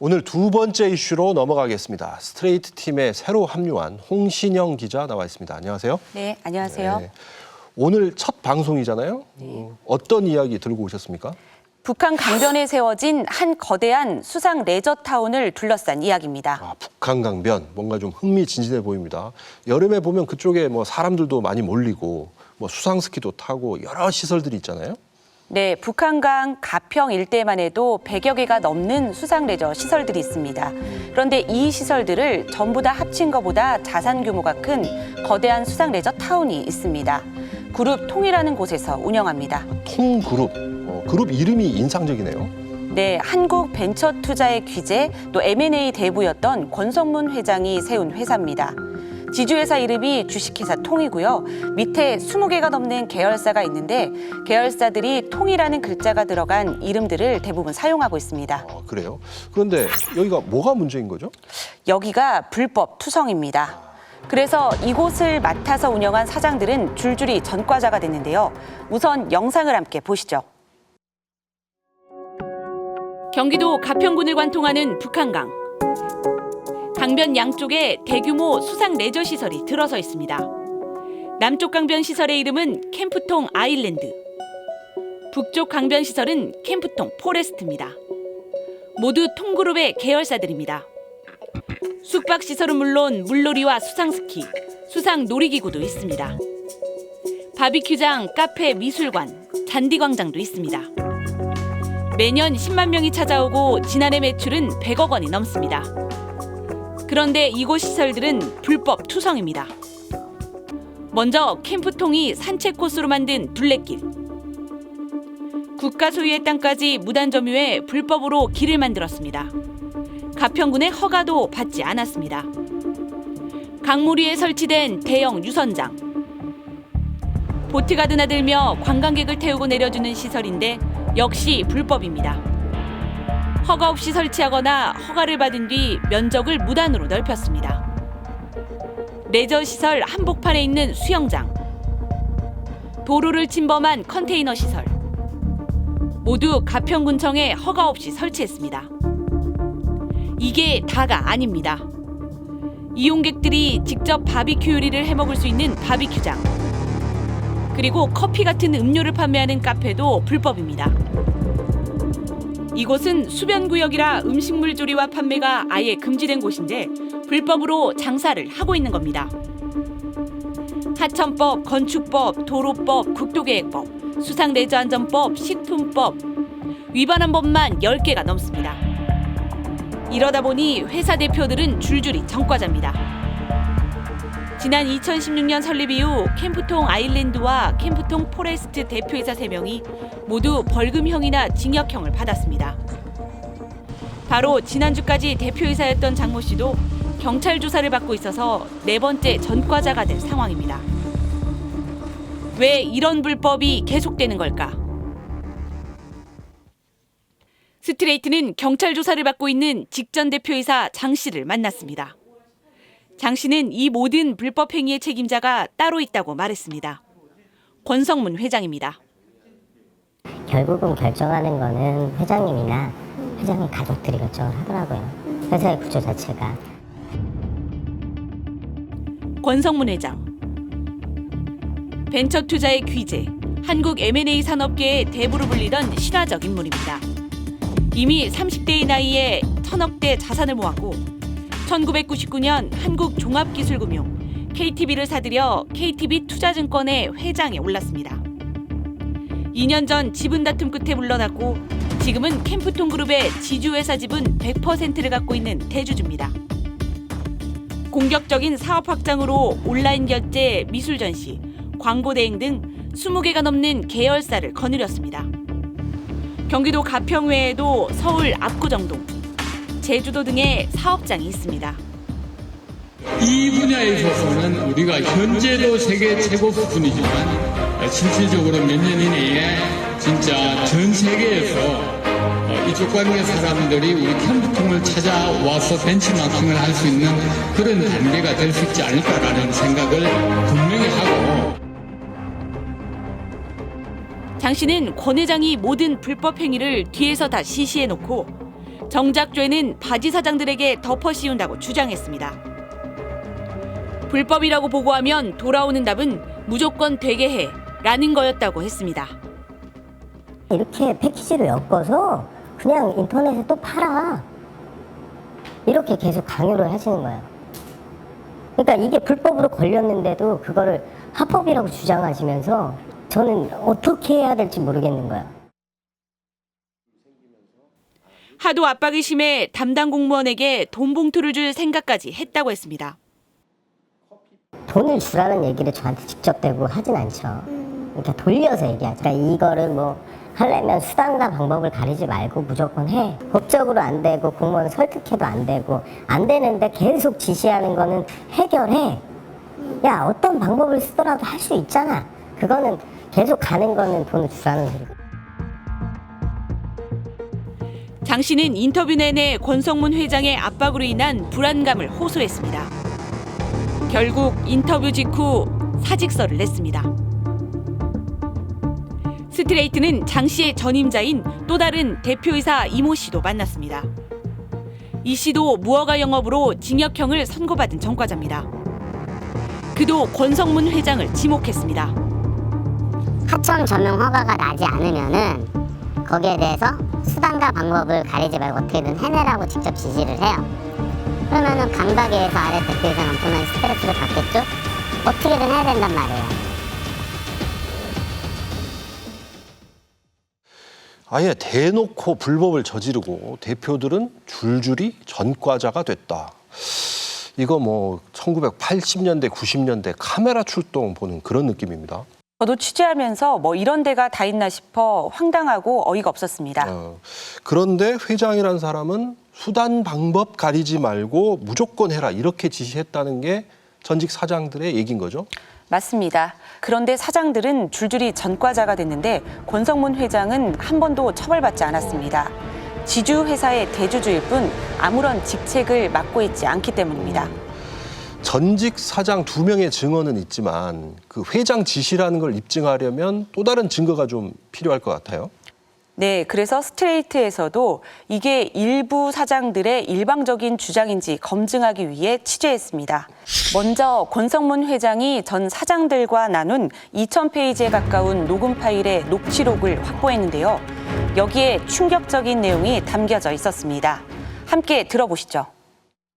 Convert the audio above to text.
오늘 두 번째 이슈로 넘어가겠습니다. 스트레이트 팀에 새로 합류한 홍신영 기자 나와 있습니다. 안녕하세요. 네, 안녕하세요. 네. 오늘 첫 방송이잖아요. 어떤 이야기 들고 오셨습니까? 북한 강변에 세워진 한 거대한 수상 레저타운을 둘러싼 이야기입니다. 북한 강변, 뭔가 좀 흥미진진해 보입니다. 여름에 보면 그쪽에 사람들도 많이 몰리고 수상 스키도 타고 여러 시설들이 있잖아요. 네, 북한강 가평 일대만 해도 100여 개가 넘는 수상 레저 시설들이 있습니다. 그런데 이 시설들을 전부 다 합친 것보다 자산 규모가 큰 거대한 수상 레저 타운이 있습니다. 그룹 통이라는 곳에서 운영합니다. 통그룹, 그룹 이름이 인상적이네요. 네, 한국 벤처투자의 귀재 또 M&A 대부였던 권성문 회장이 세운 회사입니다. 지주회사 이름이 주식회사 통이고요. 밑에 20개가 넘는 계열사가 있는데 계열사들이 통이라는 글자가 들어간 이름들을 대부분 사용하고 있습니다. 그래요? 그런데 여기가 뭐가 문제인 거죠? 여기가 불법 투성입니다. 그래서 이곳을 맡아서 운영한 사장들은 줄줄이 전과자가 됐는데요. 우선 영상을 함께 보시죠. 경기도 가평군을 관통하는 북한강. 강변 양쪽에 대규모 수상 레저 시설이 들어서 있습니다. 남쪽 강변 시설의 이름은 캠프통 아일랜드. 북쪽 강변 시설은 캠프통 포레스트입니다. 모두 통그룹의 계열사들입니다. 숙박 시설은 물론 물놀이와 수상 스키, 수상 놀이기구도 있습니다. 바비큐장, 카페, 미술관, 잔디광장도 있습니다. 매년 10만 명이 찾아오고 지난해 매출은 100억 원이 넘습니다. 그런데 이곳 시설들은 불법 투성입니다. 먼저 캠프통이 산책 코스로 만든 둘레길. 국가 소유의 땅까지 무단 점유해 불법으로 길을 만들었습니다. 가평군의 허가도 받지 않았습니다. 강물 위에 설치된 대형 유선장. 보트가 드나들며 관광객을 태우고 내려주는 시설인데 역시 불법입니다. 허가 없이 설치하거나 허가를 받은 뒤 면적을 무단으로 넓혔습니다. 레저시설 한복판에 있는 수영장, 도로를 침범한 컨테이너 시설, 모두 가평군청에 허가 없이 설치했습니다. 이게 다가 아닙니다. 이용객들이 직접 바비큐 요리를 해먹을 수 있는 바비큐장, 그리고 커피 같은 음료를 판매하는 카페도 불법입니다. 이곳은 수변구역이라 음식물 조리와 판매가 아예 금지된 곳인데 불법으로 장사를 하고 있는 겁니다. 하천법, 건축법, 도로법, 국토계획법, 수상레저안전법, 식품법, 위반한 법만 10개가 넘습니다. 이러다 보니 회사 대표들은 줄줄이 전과자입니다. 지난 2016년 설립 이후 캠프통 아일랜드와 캠프통 포레스트 대표이사 3명이 모두 벌금형이나 징역형을 받았습니다. 바로 지난주까지 대표이사였던 장모 씨도 경찰 조사를 받고 있어서 4번째 전과자가 된 상황입니다. 왜 이런 불법이 계속되는 걸까? 스트레이트는 경찰 조사를 받고 있는 직전 대표이사 장 씨를 만났습니다. 장 씨는 이 모든 불법 행위의 책임자가 따로 있다고 말했습니다. 권성문 회장입니다. 결국은 결정하는 거는 회장님이나 회장님 가족들이 결정을 하더라고요. 회사의 구조 자체가. 권성문 회장. 벤처투자의 귀재, 한국 M&A 산업계의 대부로 불리던 신화적 인물입니다. 이미 30대의 나이에 1000억대 자산을 모았고 1999년 한국종합기술금융 KTB를 사들여 KTB 투자증권의 회장에 올랐습니다. 2년 전 지분 다툼 끝에 물러났고 지금은 캠프통 그룹의 지주회사 지분 100%를 갖고 있는 대주주입니다. 공격적인 사업 확장으로 온라인 결제, 미술 전시, 광고 대행 등 20개가 넘는 계열사를 거느렸습니다. 경기도 가평 외에도 서울 압구정동, 제주도 등의 사업장이 있습니다. 이 분야에 있어서는 우리가 현재도 세계 최고 수준이지만 실질적으로 몇 년 이내에 진짜 전 세계에서 이쪽 관계 사람들이 우리 캠프통을 찾아와서 벤치마킹을 할 수 있는 그런 단계가 될 수 있지 않을까라는 생각을 분명히 하고. 장 씨는 권 회장이 모든 불법 행위를 뒤에서 다 시시해놓고 정작 죄는 바지 사장들에게 덮어 씌운다고 주장했습니다. 불법이라고 보고하면 돌아오는 답은 무조건 되게 해라는 거였다고 했습니다. 이렇게 패키지로 엮어서 그냥 인터넷에 또 팔아. 이렇게 계속 강요를 하시는 거예요. 그러니까 이게 불법으로 걸렸는데도 그거를 합법이라고 주장하시면서 저는 어떻게 해야 될지 모르겠는 거예요. 하도 압박이 심해 담당 공무원에게 돈 봉투를 줄 생각까지 했다고 했습니다. 돈을 주라는 얘기를 저한테 직접 대고 하진 않죠. 그러니까 돌려서 얘기하죠. 그러니까 이거를 뭐 하려면 수단과 방법을 가리지 말고 무조건 해. 법적으로 안 되고 공무원 설득해도 안 되고 안 되는데 계속 지시하는 거는 해결해. 야, 어떤 방법을 쓰더라도 할 수 있잖아. 그거는 계속 가는 거는 돈을 주라는 소리고. 장 씨는 인터뷰 내내 권성문 회장의 압박으로 인한 불안감을 호소했습니다. 결국 인터뷰 직후 사직서를 냈습니다. 스트레이트는 장 씨의 전임자인 또 다른 대표이사 이모 씨도 만났습니다. 이 씨도 무허가 영업으로 징역형을 선고받은 전과자입니다. 그도 권성문 회장을 지목했습니다. 하청 전용 허가가 나지 않으면은 거기에 대해서 수단과 방법을 가리지 말고 어떻게든 해내라고 직접 지시를 해요. 그러면은 감각에서 아래 대표이사는 엄청난 스트레스를 받겠죠? 어떻게든 해야 된단 말이에요. 아예 대놓고 불법을 저지르고 대표들은 줄줄이 전과자가 됐다. 이거 뭐 1980년대, 90년대 카메라 출동 보는 그런 느낌입니다. 저도 취재하면서 뭐 이런 데가 다 있나 싶어 황당하고 어이가 없었습니다. 그런데 회장이란 사람은 수단 방법 가리지 말고 무조건 해라 이렇게 지시했다는 게 전직 사장들의 얘기인 거죠? 맞습니다. 그런데 사장들은 줄줄이 전과자가 됐는데 권성문 회장은 한 번도 처벌받지 않았습니다. 지주 회사의 대주주일 뿐 아무런 직책을 맡고 있지 않기 때문입니다. 전직 사장 2명의 증언은 있지만 그 회장 지시라는 걸 입증하려면 또 다른 증거가 좀 필요할 것 같아요. 네, 그래서 스트레이트에서도 이게 일부 사장들의 일방적인 주장인지 검증하기 위해 취재했습니다. 먼저 권성문 회장이 전 사장들과 나눈 2,000페이지에 가까운 녹음 파일의 녹취록을 확보했는데요. 여기에 충격적인 내용이 담겨져 있었습니다. 함께 들어보시죠.